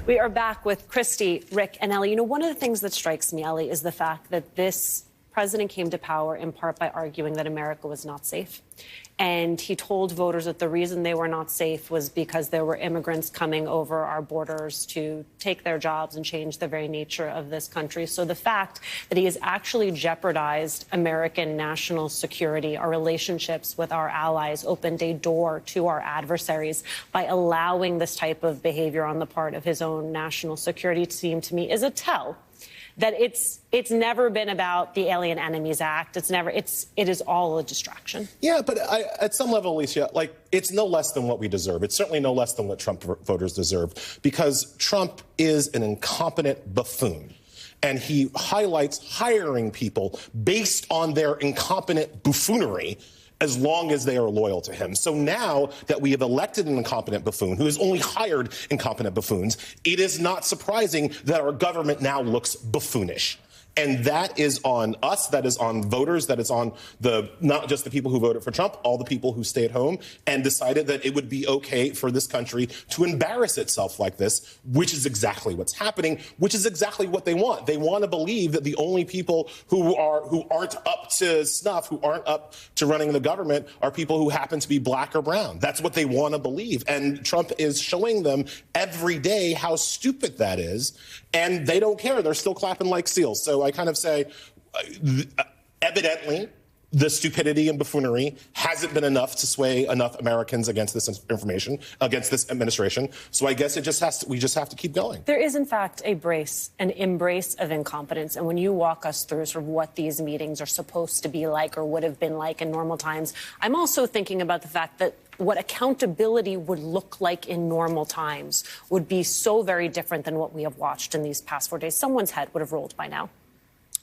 We are back with Christy, Rick, and Ellie. You know, one of the things that strikes me, Ellie, is the fact that this president came to power in part by arguing that America was not safe. And he told voters that the reason they were not safe was because there were immigrants coming over our borders to take their jobs and change the very nature of this country. So the fact that he has actually jeopardized American national security, our relationships with our allies, opened a door to our adversaries by allowing this type of behavior on the part of his own national security team, to me, is a tell that it's never been about the Alien Enemies Act. It is all a distraction. Yeah, but at some level, Alicia, it's no less than what we deserve. It's certainly no less than what Trump voters deserve, because Trump is an incompetent buffoon. And he highlights hiring people based on their incompetent buffoonery, as long as they are loyal to him. So now that we have elected an incompetent buffoon who has only hired incompetent buffoons, it is not surprising that our government now looks buffoonish. And that is on us, that is on voters, that is on not just the people who voted for Trump, all the people who stayed home and decided that it would be okay for this country to embarrass itself like this, which is exactly what's happening, which is exactly what they want. They want to believe that the only people who aren't up to snuff, who aren't up to running the government, are people who happen to be black or brown. That's what they want to believe. And Trump is showing them every day how stupid that is. And they don't care. They're still clapping like seals. So I kind of say, evidently, the stupidity and buffoonery hasn't been enough to sway enough Americans against this against this administration. So I guess we just have to keep going. There is, in fact, an embrace of incompetence. And when you walk us through sort of what these meetings are supposed to be like or would have been like in normal times, I'm also thinking about the fact that what accountability would look like in normal times would be so very different than what we have watched in these past 4 days. Someone's head would have rolled by now.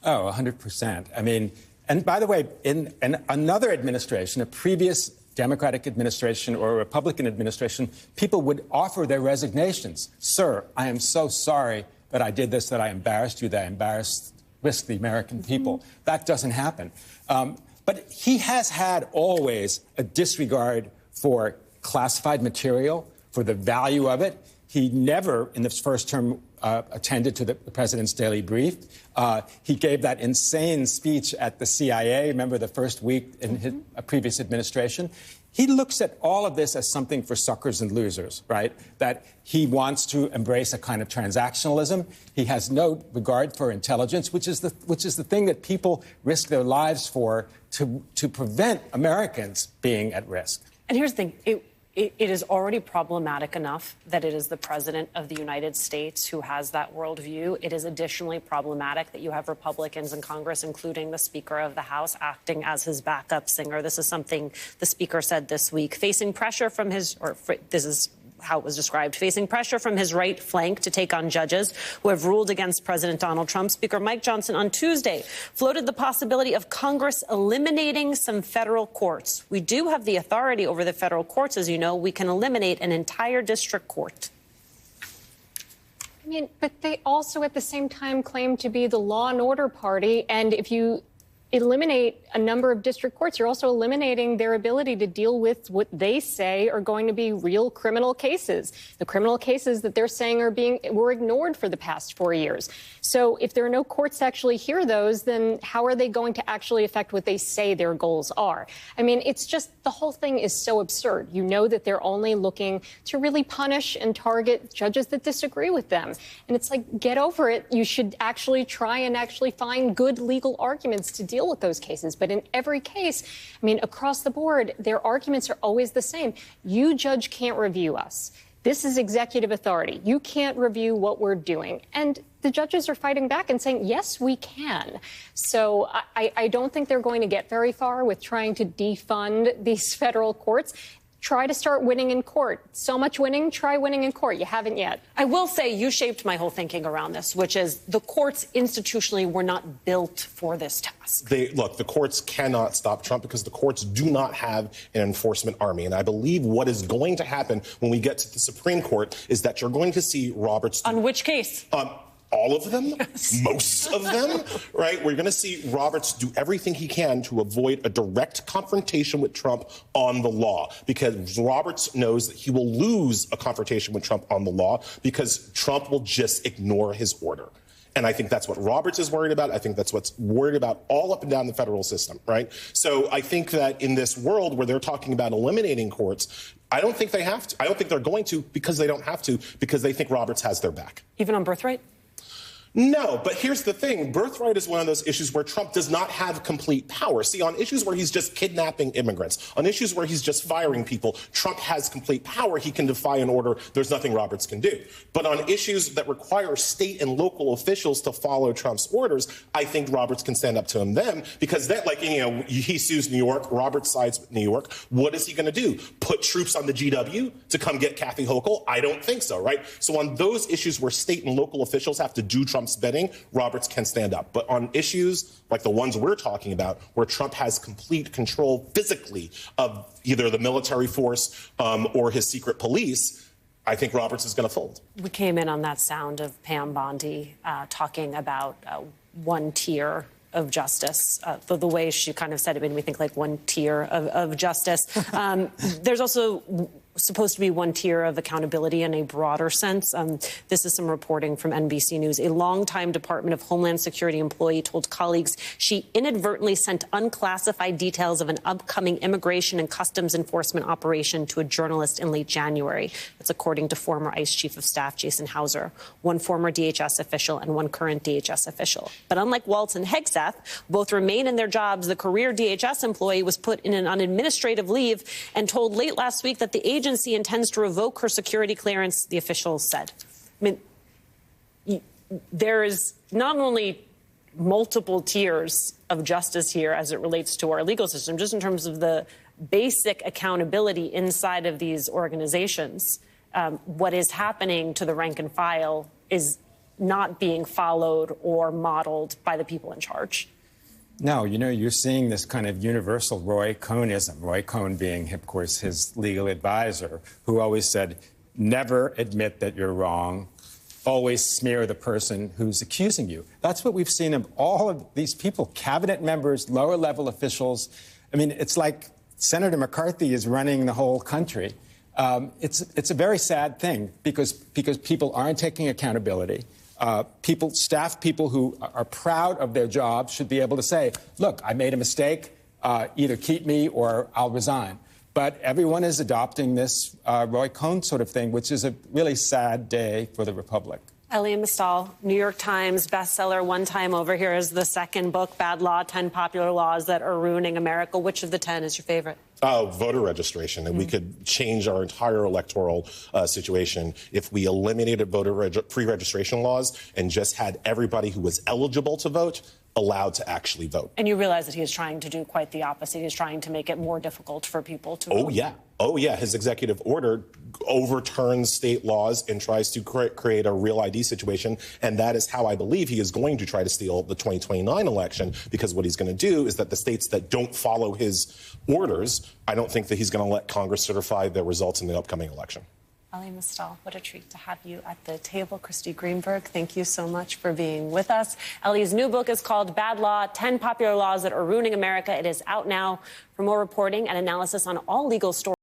Oh, 100%. I mean, and by the way, in another administration, a previous Democratic administration or a Republican administration, people would offer their resignations. Sir, I am so sorry that I did this, that I embarrassed you, that I risked the American people. That doesn't happen. But he has had always a disregard for classified material, for the value of it. He never, in this first term, attended to the president's daily brief. He gave that insane speech at the CIA, remember, the first week in his previous administration. He looks at all of this as something for suckers and losers, right? That he wants to embrace a kind of transactionalism. He has no regard for intelligence, which is the thing that people risk their lives for to prevent Americans being at risk. And here's the thing. It is already problematic enough that it is the president of the United States who has that worldview. It is additionally problematic that you have Republicans in Congress, including the Speaker of the House, acting as his backup singer. This is something the Speaker said this week, facing pressure from this is how it was described, facing pressure from his right flank to take on judges who have ruled against President Donald Trump. Speaker Mike Johnson on Tuesday floated the possibility of Congress eliminating some federal courts. We do have the authority over the federal courts, as you know. We can eliminate an entire district court. I mean, but they also at the same time claim to be the law and order party. And if you eliminate a number of district courts, you're also eliminating their ability to deal with what they say are going to be real criminal cases. The criminal cases that they're saying were ignored for the past 4 years. So if there are no courts to actually hear those, then how are they going to actually affect what they say their goals are? I mean, it's just the whole thing is so absurd. You know that they're only looking to really punish and target judges that disagree with them. And it's like, get over it. You should actually try and actually find good legal arguments to deal with those cases. But in every case, I mean, across the board, their arguments are always the same. You, judge, can't review us. This is executive authority. You can't review what we're doing. And the judges are fighting back and saying, yes, we can. So I don't think they're going to get very far with trying to defund these federal courts. Try to start winning in court. So much winning, try winning in court. You haven't yet. I will say you shaped my whole thinking around this, which is the courts institutionally were not built for this task. Look, the courts cannot stop Trump because the courts do not have an enforcement army. And I believe what is going to happen when we get to the Supreme Court is that you're going to see Roberts. On which case? all of them, most of them, right? We're going to see Roberts do everything he can to avoid a direct confrontation with Trump on the law, because Roberts knows that he will lose a confrontation with Trump on the law because Trump will just ignore his order. And I think that's what Roberts is worried about. I think that's what's worried about all up and down the federal system, right? So I think that in this world where they're talking about eliminating courts, I don't think they have to. I don't think they're going to, because they don't have to, because they think Roberts has their back. Even on birthright? No, but here's the thing. Birthright is one of those issues where Trump does not have complete power. See, on issues where he's just kidnapping immigrants, on issues where he's just firing people, Trump has complete power. He can defy an order. There's nothing Roberts can do. But on issues that require state and local officials to follow Trump's orders, I think Roberts can stand up to them, because that, like, you know, he sues New York. Roberts sides with New York. What is he going to do? Put troops on the GW to come get Kathy Hochul? I don't think so, right? So on those issues where state and local officials have to do Trump's bidding, Roberts can stand up. But on issues like the ones we're talking about, where Trump has complete control physically of either the military force or his secret police, I think Roberts is going to fold. We came in on that sound of Pam Bondi talking about one tier of justice. The way she kind of said it made me think like one tier of justice. There's also supposed to be one tier of accountability in a broader sense. This is some reporting from NBC News. A longtime Department of Homeland Security employee told colleagues she inadvertently sent unclassified details of an upcoming immigration and customs enforcement operation to a journalist in late January. That's according to former ICE Chief of Staff Jason Hauser, one former DHS official and one current DHS official. But unlike Waltz and Hegseth, both remain in their jobs. The career DHS employee was put in an administrative leave and told late last week that the agency intends to revoke her security clearance, the officials said. I mean, there is not only multiple tiers of justice here as it relates to our legal system, just in terms of the basic accountability inside of these organizations. What is happening to the rank and file is not being followed or modeled by the people in charge. No, you know, you're seeing this kind of universal Roy Cohnism, Roy Cohn being, of course, his legal advisor, who always said, never admit that you're wrong, always smear the person who's accusing you. That's what we've seen of all of these people, cabinet members, lower-level officials. I mean, it's like Senator McCarthy is running the whole country. It's a very sad thing because people aren't taking accountability. Staff people who are proud of their jobs should be able to say, look, I made a mistake, either keep me or I'll resign. But everyone is adopting this Roy Cohn sort of thing, which is a really sad day for the Republic. Elie Mystal, New York Times bestseller one time over. Here is the second book, Bad Law, 10 Popular Laws That Are Ruining America. Which of the 10 is your favorite? Voter registration. And we could change our entire electoral situation if we eliminated voter pre-registration laws and just had everybody who was eligible to vote allowed to actually vote. And you realize that he is trying to do quite the opposite. He's trying to make it more difficult for people to vote. Oh, yeah. Oh, yeah. His executive order overturns state laws and tries to create a real ID situation. And that is how I believe he is going to try to steal the 2029 election, because what he's going to do is that the states that don't follow his orders, I don't think that he's going to let Congress certify their results in the upcoming election. Elie Mystal, what a treat to have you at the table. Christy Greenberg, thank you so much for being with us. Elie's new book is called Bad Law, 10 Popular Laws That Are Ruining America. It is out now. For more reporting and analysis on all legal stories,